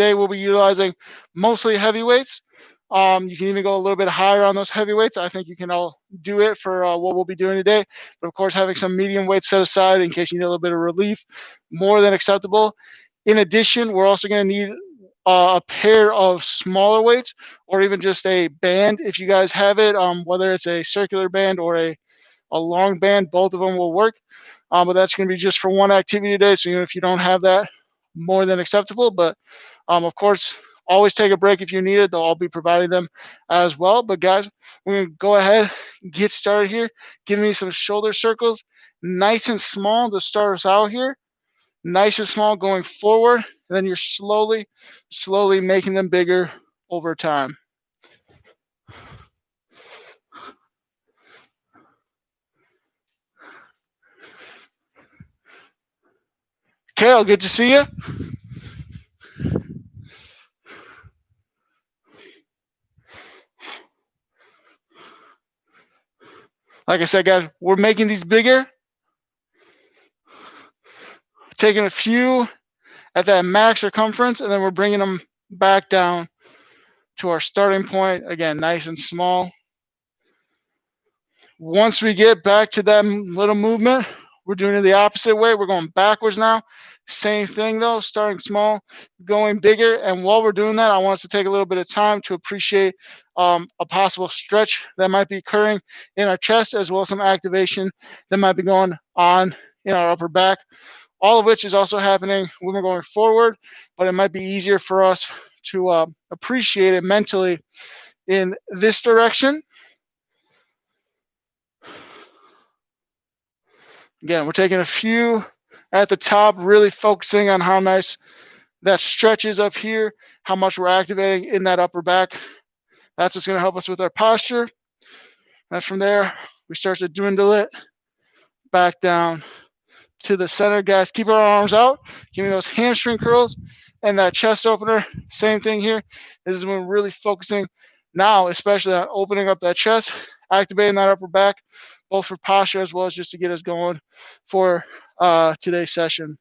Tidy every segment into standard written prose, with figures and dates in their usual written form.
Today we'll be utilizing mostly heavy weights. You can even go a little bit higher on those heavy weights. I think you can all do it for what we'll be doing today. But of course, having some medium weights set aside in case you need a little bit of relief, more than acceptable. In addition, we're also going to need a pair of smaller weights, or even just a band if you guys have it, whether it's a circular band or a long band. Both of them will work. But that's going to be just for one activity today. So even if you don't have that, more than acceptable. But of course, always take a break if you need it. They'll all be providing them as well. But guys, we're going to go ahead and get started here. Give me some shoulder circles, nice and small to start us out here. Nice and small going forward. And then you're slowly making them bigger over time. Kale, good to see you. Like I said, guys, we're making these bigger. Taking a few at that max circumference, and then we're bringing them back down to our starting point. Again, nice and small. Once we get back to that little movement, we're doing it the opposite way. We're going backwards now. Same thing though, starting small, going bigger. And while we're doing that, I want us to take a little bit of time to appreciate a possible stretch that might be occurring in our chest, as well as some activation that might be going on in our upper back. All of which is also happening when we're going forward, but it might be easier for us to appreciate it mentally in this direction. Again, we're taking a few at the top, really focusing on how nice that stretch is up here, how much we're activating in that upper back. That's what's going to help us with our posture. And from there, we start to dwindle it back down to the center. Guys, keep our arms out. Give me those hamstring curls and that chest opener. Same thing here. This is when we're really focusing now, especially on opening up that chest, activating that upper back, both for posture as well as just to get us going for today's session.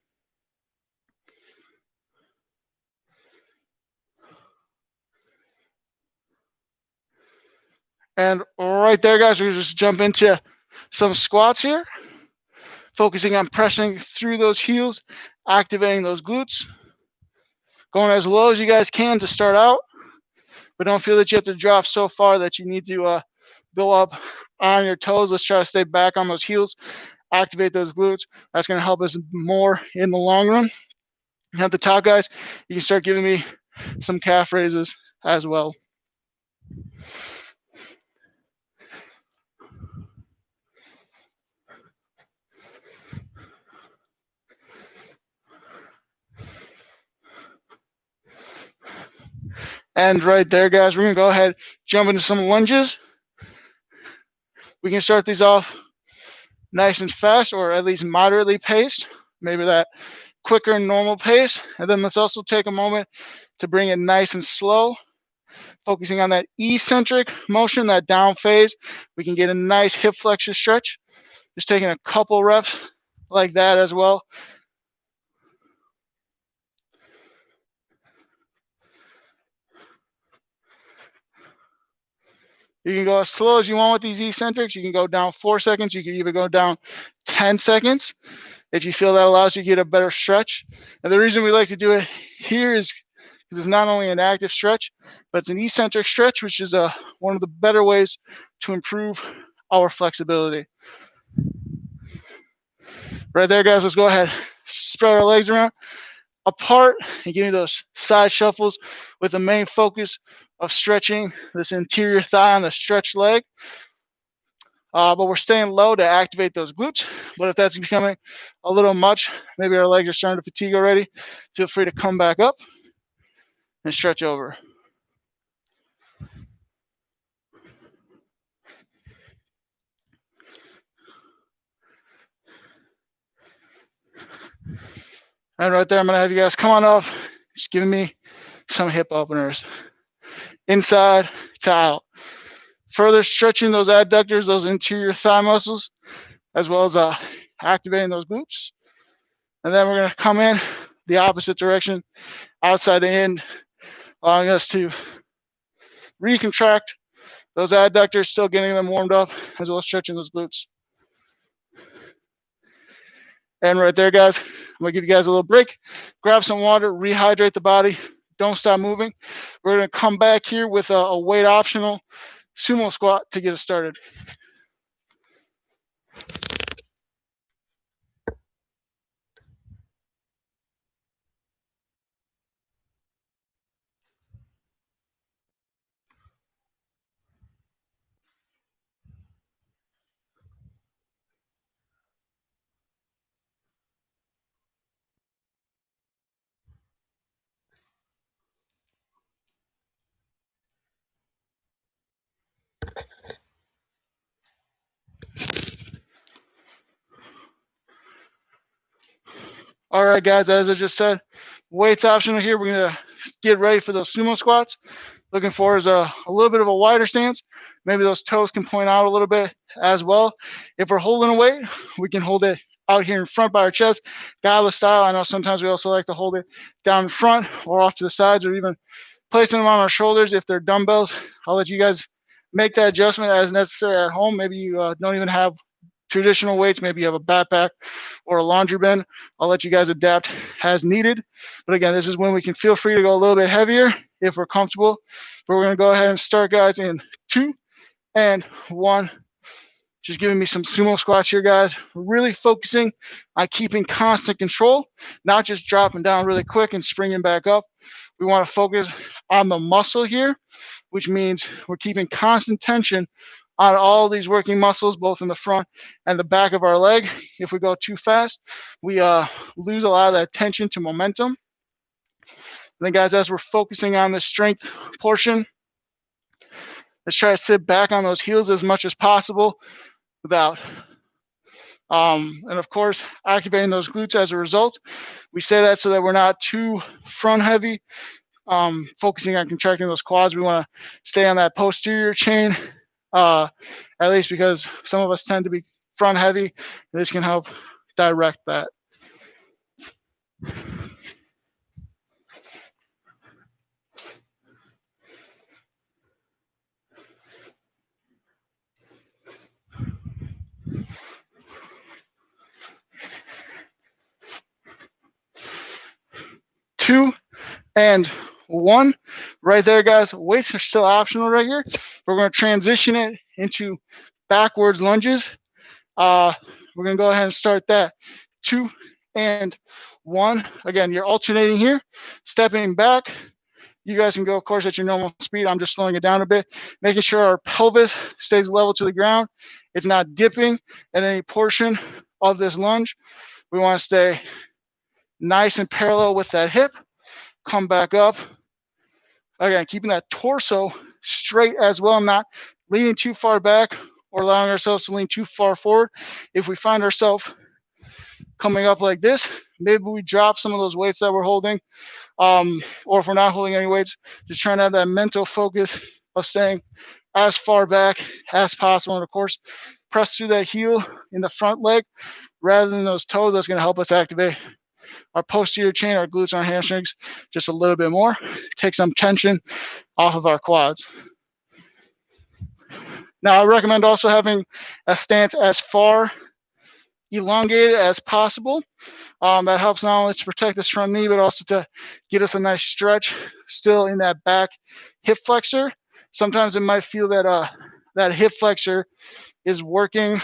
And right there, guys, we're just jump into some squats here, focusing on pressing through those heels, activating those glutes, going as low as you guys can to start out, but don't feel that you have to drop so far that you need to go up on your toes. Let's try to stay back on those heels, activate those glutes. That's going to help us more in the long run. And at the top, guys, you can start giving me some calf raises as well. And right there, guys, we're going to go ahead, jump into some lunges. We can start these off nice and fast, or at least moderately paced, maybe that quicker normal pace. And then let's also take a moment to bring it nice and slow, focusing on that eccentric motion, that down phase. We can get a nice hip flexor stretch. Just taking a couple reps like that as well. You can go as slow as you want with these eccentrics. You can go down 4 seconds. You can even go down 10 seconds if you feel that allows you to get a better stretch. And the reason we like to do it here is because it's not only an active stretch, but it's an eccentric stretch, which is one of the better ways to improve our flexibility. Right there, guys, let's go ahead. Spread our legs around apart and give me those side shuffles with the main focus of stretching this interior thigh on the stretched leg. But we're staying low to activate those glutes. But if that's becoming a little much, maybe our legs are starting to fatigue already, feel free to come back up and stretch over. And right there, I'm going to have you guys come on off, just giving me some hip openers. Inside to out. Further stretching those adductors, those interior thigh muscles, as well as activating those glutes. And then we're going to come in the opposite direction, outside in, allowing us to recontract those adductors, still getting them warmed up, as well as stretching those glutes. And right there, guys, I'm gonna give you guys a little break. Grab some water, rehydrate the body. Don't stop moving. We're gonna come back here with a weight optional sumo squat to get us started. All right, guys, as I just said, weights optional here. We're gonna get ready for those sumo squats. Looking for is a little bit of a wider stance. Maybe those toes can point out a little bit as well. If we're holding a weight, we can hold it out here in front by our chest, gala style. I know sometimes we also like to hold it down in front or off to the sides, or even placing them on our shoulders if they're dumbbells. I'll let you guys make that adjustment as necessary at home. Maybe you don't even have traditional weights. Maybe you have a backpack or a laundry bin. I'll let you guys adapt as needed. But again, this is when we can feel free to go a little bit heavier if we're comfortable. But we're going to go ahead and start, guys, in 2 and 1. Just giving me some sumo squats here, guys. Really focusing on keeping constant control, not just dropping down really quick and springing back up. We want to focus on the muscle here, which means we're keeping constant tension on all these working muscles, both in the front and the back of our leg. If we go too fast, we lose a lot of that tension to momentum. And then, guys, as we're focusing on the strength portion, let's try to sit back on those heels as much as possible without, and of course, activating those glutes as a result. We say that so that we're not too front heavy, focusing on contracting those quads. We want to stay on that posterior chain, at least because some of us tend to be front heavy. This can help direct that. Two and 1. Right there, guys. Weights are still optional right here. We're going to transition it into backwards lunges. We're going to go ahead and start that. 2 and 1. Again, you're alternating here, stepping back. You guys can go, of course, at your normal speed. I'm just slowing it down a bit, making sure our pelvis stays level to the ground. It's not dipping at any portion of this lunge. We want to stay nice and parallel with that hip. Come back up. Again, keeping that torso straight as well, not leaning too far back or allowing ourselves to lean too far forward. If we find ourselves coming up like this, maybe we drop some of those weights that we're holding, or if we're not holding any weights, just trying to have that mental focus of staying as far back as possible. And of course, press through that heel in the front leg rather than those toes. That's going to help us activate our posterior chain, our glutes, our hamstrings just a little bit more. Take some tension off of our quads. Now, I recommend also having a stance as far elongated as possible. That helps not only to protect this front knee, but also to get us a nice stretch still in that back hip flexor. Sometimes it might feel that that hip flexor is working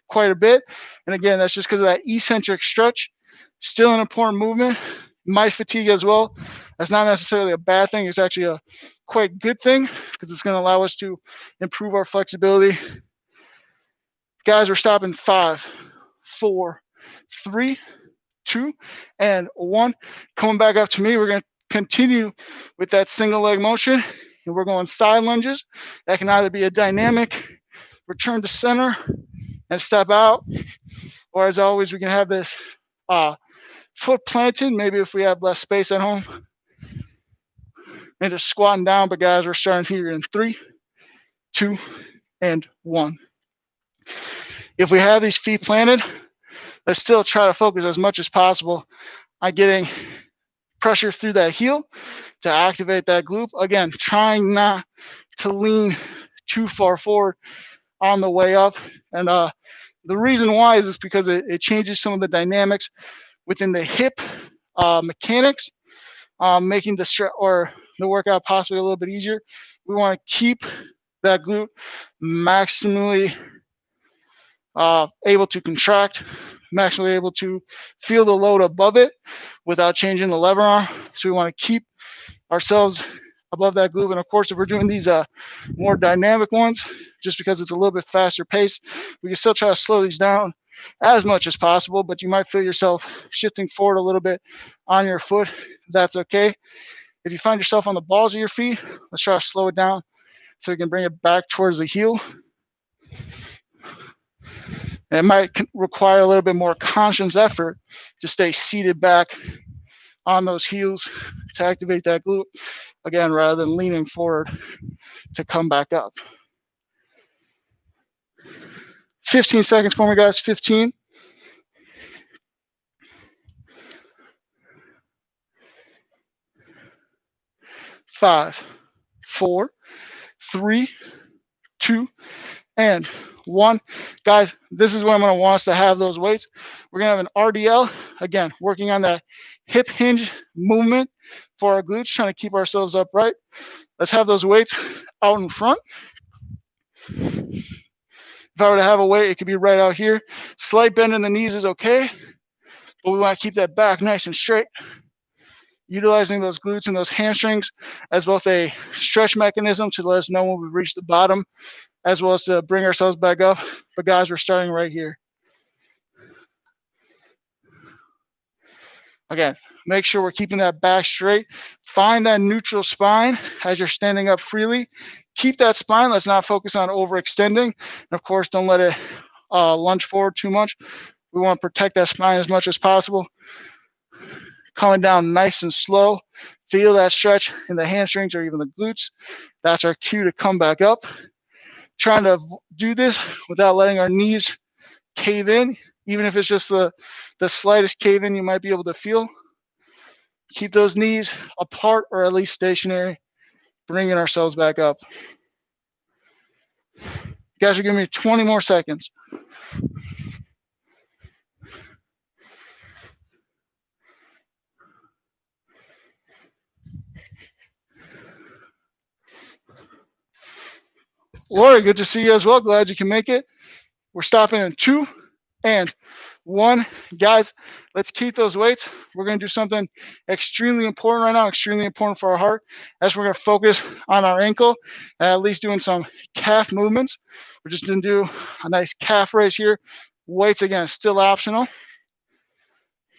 quite a bit. And again, that's just because of that eccentric stretch. Still an important movement. Might fatigue as well. That's not necessarily a bad thing. It's actually a quite good thing because it's going to allow us to improve our flexibility. Guys, we're stopping 5, 4, 3, 2, and 1. Coming back up to me, we're going to continue with that single leg motion, and we're going side lunges. That can either be a dynamic return to center and step out, or as always, we can have this foot planted, maybe if we have less space at home, and just squatting down. But guys, we're starting here in 3, 2, and 1. If we have these feet planted, let's still try to focus as much as possible on getting pressure through that heel to activate that glute. Again, trying not to lean too far forward on the way up. And the reason why is because it changes some of the dynamics within the hip mechanics, making the workout possibly a little bit easier. We want to keep that glute maximally able to contract, maximally able to feel the load above it without changing the lever arm. So we want to keep ourselves above that glute. And of course, if we're doing these more dynamic ones, just because it's a little bit faster pace, we can still try to slow these down as much as possible, but you might feel yourself shifting forward a little bit on your foot. That's okay. If you find yourself on the balls of your feet, let's try to slow it down so we can bring it back towards the heel. And it might require a little bit more conscious effort to stay seated back on those heels to activate that glute, again, rather than leaning forward to come back up. 15 seconds for me, guys. 15. 5, 4, 3, 2, and 1. Guys, this is when I'm going to want us to have those weights. We're going to have an RDL, again, working on that hip hinge movement for our glutes, trying to keep ourselves upright. Let's have those weights out in front. If I were to have a weight, it could be right out here. Slight bend in the knees is okay, but we want to keep that back nice and straight, utilizing those glutes and those hamstrings as both a stretch mechanism to let us know when we've reached the bottom, as well as to bring ourselves back up. But guys, we're starting right here. Again, make sure we're keeping that back straight. Find that neutral spine as you're standing up freely. Keep that spine. Let's not focus on overextending. And of course, don't let it lunge forward too much. We want to protect that spine as much as possible. Coming down nice and slow. Feel that stretch in the hamstrings or even the glutes. That's our cue to come back up. Trying to do this without letting our knees cave in, even if it's just the slightest cave in you might be able to feel. Keep those knees apart or at least stationary, bringing ourselves back up. You guys are giving me 20 more seconds. Lori, good to see you as well. Glad you can make it. We're stopping in 2 and 1. Guys, let's keep those weights. We're going to do something extremely important right now, extremely important for our heart, as we're going to focus on our ankle and at least doing some calf movements. We're just going to do a nice calf raise here. Weights, again, still optional.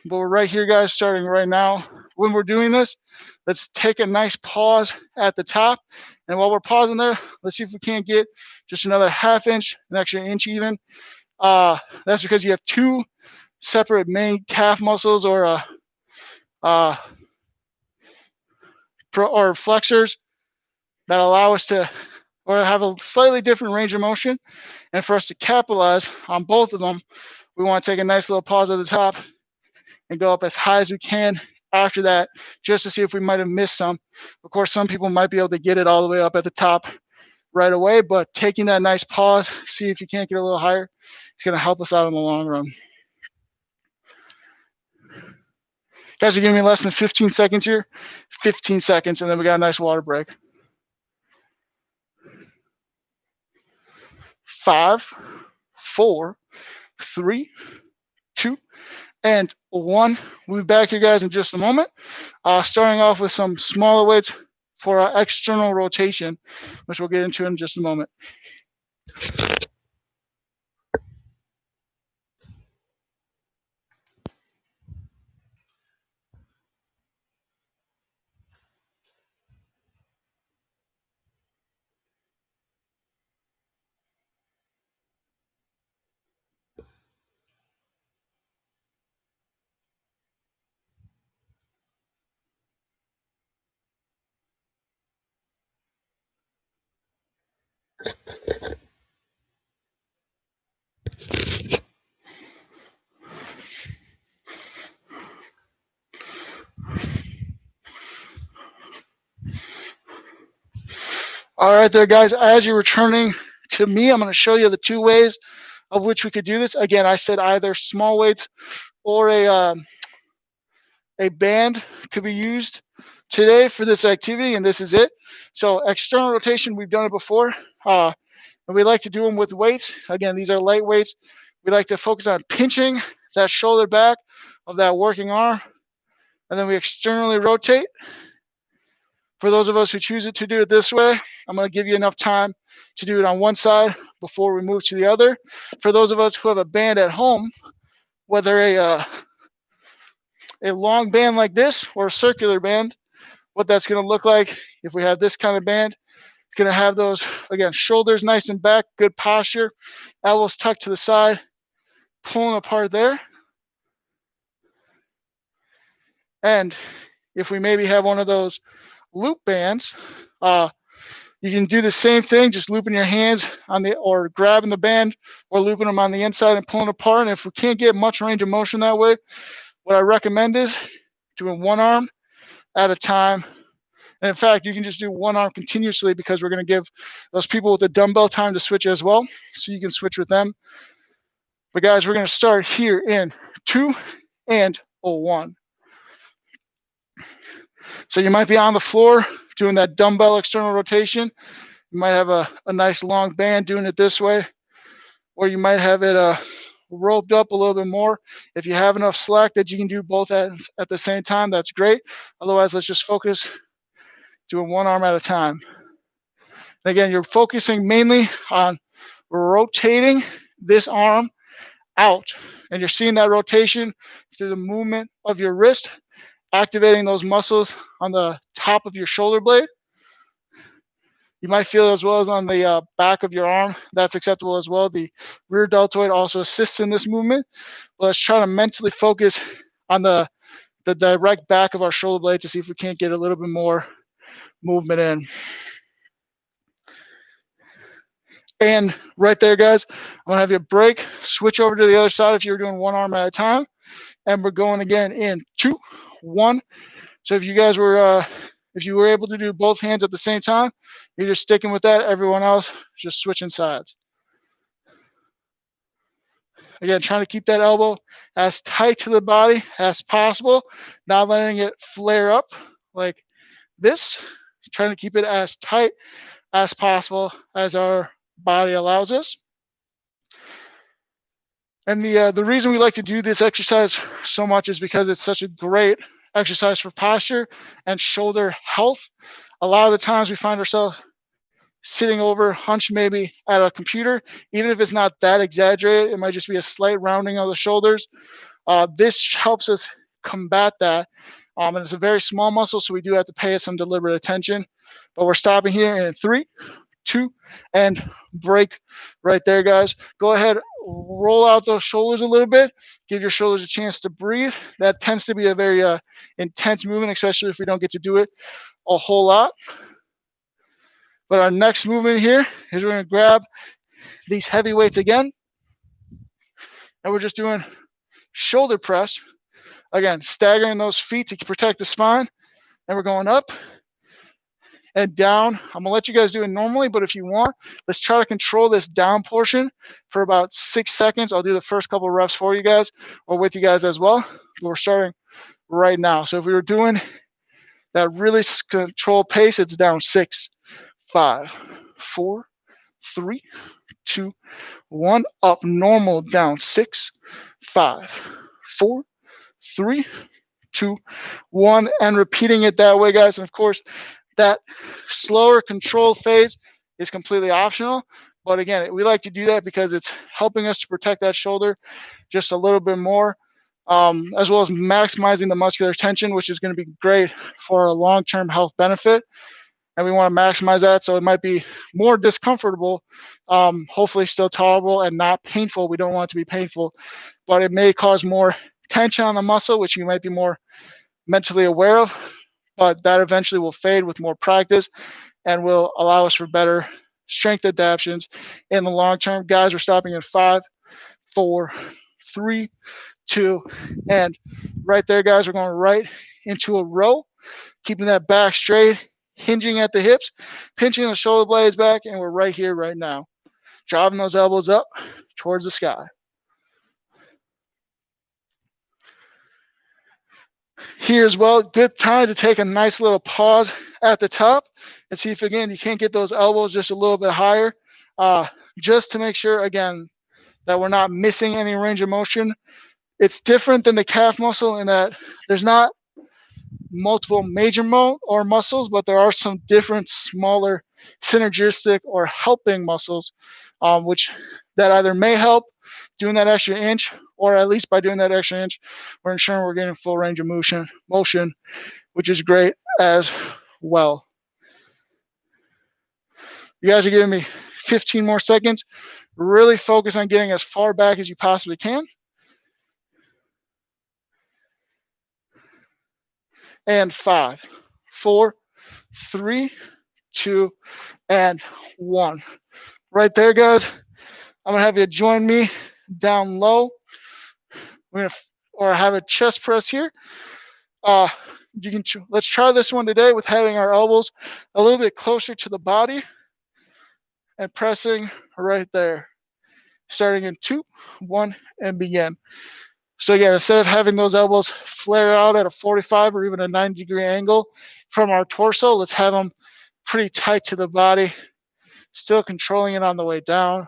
But we're right here, guys, starting right now. When we're doing this, let's take a nice pause at the top. And while we're pausing there, let's see if we can't get just another half inch, an extra inch even. That's because you have 2 separate main calf muscles or flexors that allow us to or have a slightly different range of motion. And for us to capitalize on both of them, we want to take a nice little pause at the top and go up as high as we can after that, just to see if we might have missed some. Of course, some people might be able to get it all the way up at the top right away, but taking that nice pause, see if you can't get a little higher, it's going to help us out in the long run. Guys are giving me less than 15 seconds here. 15 seconds, and then we got a nice water break. 5, 4, 3, 2, and 1. We'll be back here, guys, in just a moment. Starting off with some smaller weights for our external rotation, which we'll get into in just a moment. All right there, guys. As you're returning to me, I'm going to show you the two ways of which we could do this. Again, I said either small weights or a band could be used today for this activity, and this is it. So external rotation, we've done it before, and we like to do them with weights. Again, these are light weights. We like to focus on pinching that shoulder back of that working arm, and then we externally rotate. For those of us who choose to do it this way, I'm going to give you enough time to do it on one side before we move to the other. For those of us who have a band at home, whether a long band like this or a circular band, what that's going to look like if we have this kind of band, it's going to have those, again, shoulders nice and back, good posture, elbows tucked to the side, pulling apart there. And if we maybe have one of those loop bands, you can do the same thing, just looping your hands on the, or grabbing the band or looping them on the inside and pulling apart. And if we can't get much range of motion that way, what I recommend is doing one arm at a time. And in fact, you can just do one arm continuously because we're going to give those people with the dumbbell time to switch as well. So you can switch with them. But guys, we're going to start here in 2 and 1. So you might be on the floor doing that dumbbell external rotation. You might have a nice long band doing it this way, or you might have it roped up a little bit more. If you have enough slack that you can do both at the same time, that's great. Otherwise, let's just focus doing one arm at a time. And again, you're focusing mainly on rotating this arm out, and you're seeing that rotation through the movement of your wrist, activating those muscles on the top of your shoulder blade. You might feel it as well as on the back of your arm. That's acceptable as well. The rear deltoid also assists in this movement. But let's try to mentally focus on the direct back of our shoulder blade to see if we can't get a little bit more movement in. And right there, guys, I'm going to have you break, switch over to the other side if you're doing one arm at a time. And we're going again in 2, 1. So if you guys were, if you were able to do both hands at the same time, you're just sticking with that. Everyone else, just switching sides. Again, trying to keep that elbow as tight to the body as possible, not letting it flare up like this. Trying to keep it as tight as possible as our body allows us. And the reason we like to do this exercise so much is because it's such a great exercise for posture and shoulder health. A lot of the times we find ourselves sitting over, hunched maybe at a computer, even if it's not that exaggerated, it might just be a slight rounding of the shoulders. This helps us combat that. And it's a very small muscle, so we do have to pay it some deliberate attention. But we're stopping here in 3, 2, and break right there, guys. Go ahead, roll out those shoulders a little bit. Give your shoulders a chance to breathe. That tends to be a very intense movement, especially if we don't get to do it a whole lot. But our next movement here is we're going to grab these heavy weights again. And we're just doing shoulder press. Again, staggering those feet to protect the spine. And we're going up and down. I'm going to let you guys do it normally, but if you want, let's try to control this down portion for about 6 seconds. I'll do the first couple of reps for you guys or with you guys as well. But we're starting right now. So if we were doing that really controlled pace, it's down 6, 5, 4, 3, 2, 1. Up normal, down 6, 5, 4, 3, 2, 1. And repeating it that way, guys. And of course, that slower controlled phase is completely optional. But again, we like to do that because it's helping us to protect that shoulder just a little bit more, as well as maximizing the muscular tension, which is going to be great for a long-term health benefit. And we want to maximize that, so it might be more discomfortable, hopefully still tolerable and not painful. We don't want it to be painful, but it may cause more tension on the muscle, which you might be more mentally aware of, but that eventually will fade with more practice and will allow us for better strength adaptations in the long term. Guys, we're stopping at 5, 4, 3, 2, and right there, guys, we're going right into a row, keeping that back straight, hinging at the hips, pinching the shoulder blades back, and we're right here, right now. Driving those elbows up towards the sky. Here as well, good time to take a nice little pause at the top and see if, again, you can't get those elbows just a little bit higher, just to make sure, again, that we're not missing any range of motion. It's different than the calf muscle in that there's not multiple major muscles, but there are some different smaller synergistic or helping muscles, which that either may help doing that extra inch, or at least by doing that extra inch, we're ensuring we're getting full range of motion, which is great as well. You guys are giving me 15 more seconds. Really focus on getting as far back as you possibly can. And 5, 4, 3, 2, and 1. Right there, guys. I'm gonna have you join me down low. Or have a chest press here. Let's try this one today with having our elbows a little bit closer to the body and pressing right there. Starting in 2, 1, and begin. So again, instead of having those elbows flare out at a 45 or even a 90-degree angle from our torso, let's have them pretty tight to the body, still controlling it on the way down.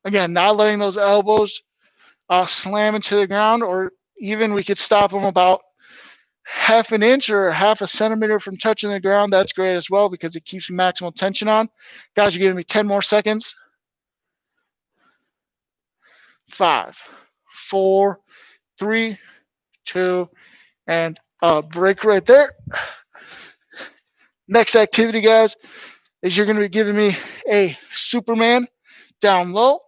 Again, not letting those elbows slam into the ground, or even we could stop them about half an inch or half a centimeter from touching the ground. That's great as well because it keeps maximal tension on. Guys, you're giving me 10 more seconds. 5, 4, 3, 2, and break right there. Next activity, guys, is you're going to be giving me a Superman down low,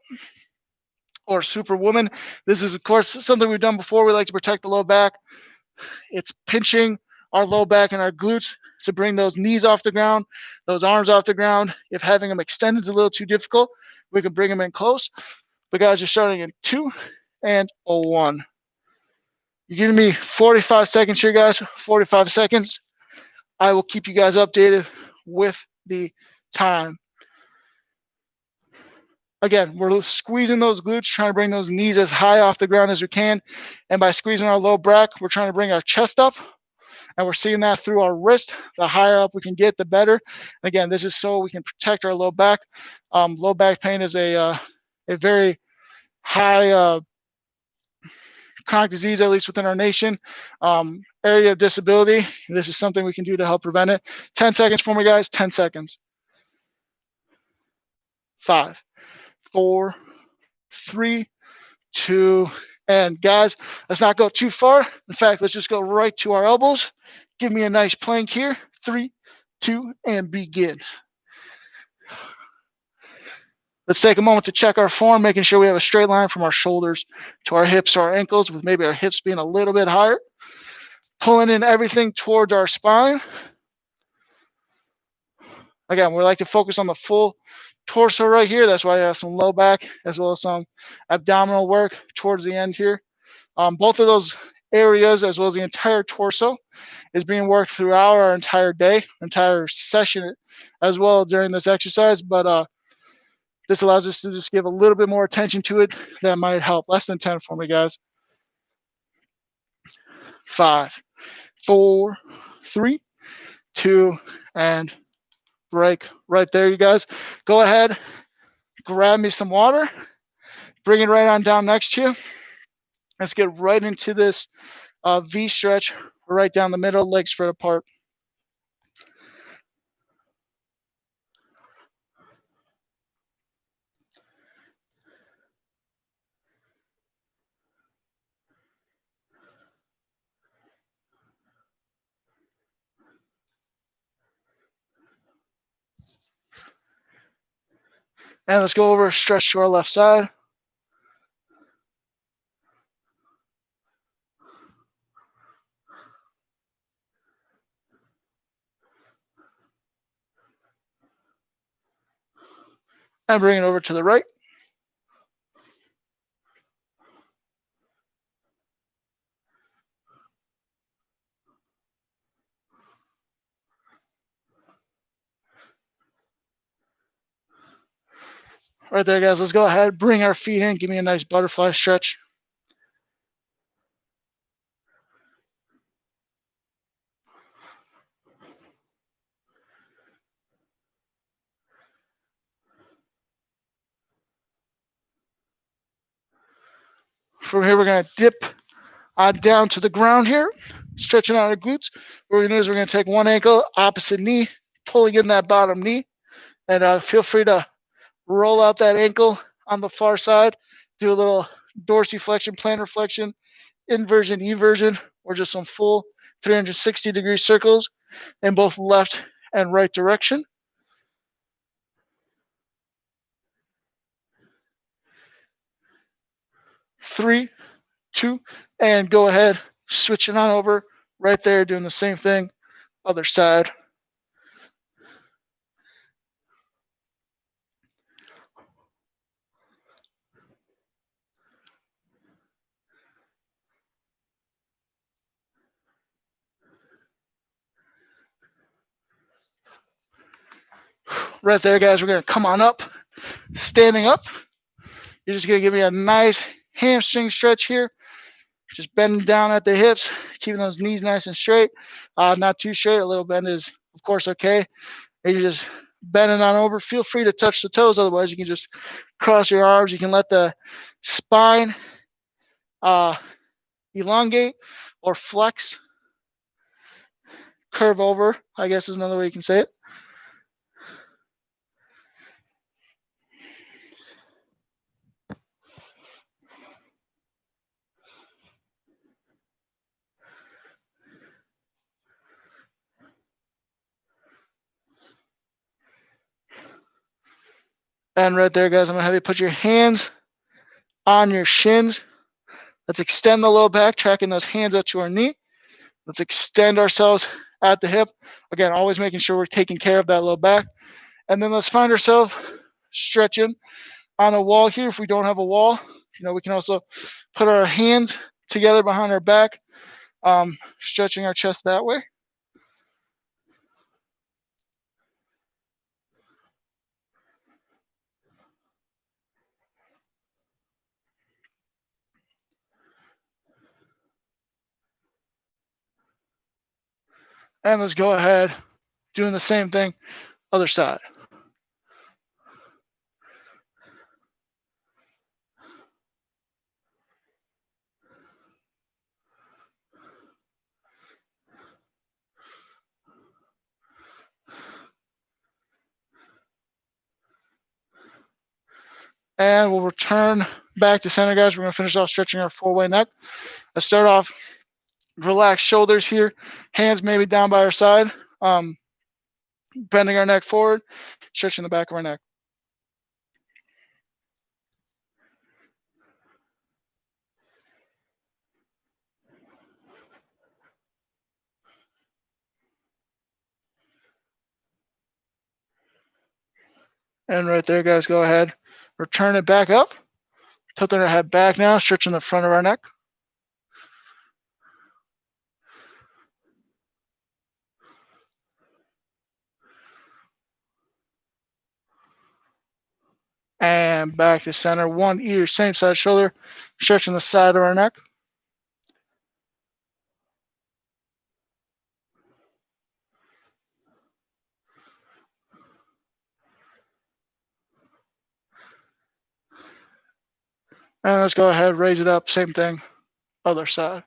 or Superwoman. This is, of course, something we've done before. We like to protect the low back. It's pinching our low back and our glutes to bring those knees off the ground, those arms off the ground. If having them extended is a little too difficult, we can bring them in close. But guys, you're starting in 2 and 1. You're giving me 45 seconds here, guys. 45 seconds. I will keep you guys updated with the time. Again, we're squeezing those glutes, trying to bring those knees as high off the ground as we can. And by squeezing our low back, we're trying to bring our chest up. And we're seeing that through our wrist. The higher up we can get, the better. And again, this is so we can protect our low back. Low back pain is a very high chronic disease, at least within our nation. Area of disability. This is something we can do to help prevent it. 10 seconds for me, guys. 10 seconds. 5, 4, 3, 2, and guys, let's not go too far. In fact, let's just go right to our elbows. Give me a nice plank here. 3, 2, and begin. Let's take a moment to check our form, making sure we have a straight line from our shoulders to our hips to our ankles, with maybe our hips being a little bit higher. Pulling in everything towards our spine. Again, we like to focus on the full torso right here. That's why I have some low back as well as some abdominal work towards the end here. Both of those areas, as well as the entire torso, is being worked throughout our entire day, entire session as well during this exercise. But this allows us to just give a little bit more attention to it. That might help. Less than 10 for me, guys. 5, 4, 3, 2, and break right there, you guys. Go ahead, grab me some water, bring it right on down next to you. Let's get right into this V stretch right down the middle, legs spread apart. And let's go over, stretch to our left side. And bring it over to the right. Right there, guys. Let's go ahead, bring our feet in. Give me a nice butterfly stretch. From here, we're going to dip down to the ground here, stretching out our glutes. What we're going to do is we're going to take one ankle, opposite knee, pulling in that bottom knee. And feel free to roll out that ankle on the far side. Do a little dorsiflexion, plantar flexion, inversion, eversion, or just some full 360-degree circles in both left and right direction. 3, 2, and go ahead, switching on over right there, doing the same thing, other side. Right there, guys, we're going to come on up, standing up. You're just going to give me a nice hamstring stretch here. Just bending down at the hips, keeping those knees nice and straight. Not too straight. A little bend is, of course, okay. And you're just bending on over. Feel free to touch the toes. Otherwise, you can just cross your arms. You can let the spine elongate or flex. Curve over, I guess is another way you can say it. And right there, guys, I'm going to have you put your hands on your shins. Let's extend the low back, tracking those hands up to our knee. Let's extend ourselves at the hip. Again, always making sure we're taking care of that low back. And then let's find ourselves stretching on a wall here. If we don't have a wall, we can also put our hands together behind our back, stretching our chest that way. And let's go ahead, doing the same thing, other side. And we'll return back to center, guys. We're going to finish off stretching our four-way neck. Let's start off, relax shoulders here, hands maybe down by our side, bending our neck forward, stretching the back of our neck. And right there, guys, go ahead, return it back up, tilting our head back now, stretching the front of our neck. And back to center, one ear, same side shoulder, stretching the side of our neck. And let's go ahead, raise it up, same thing, other side.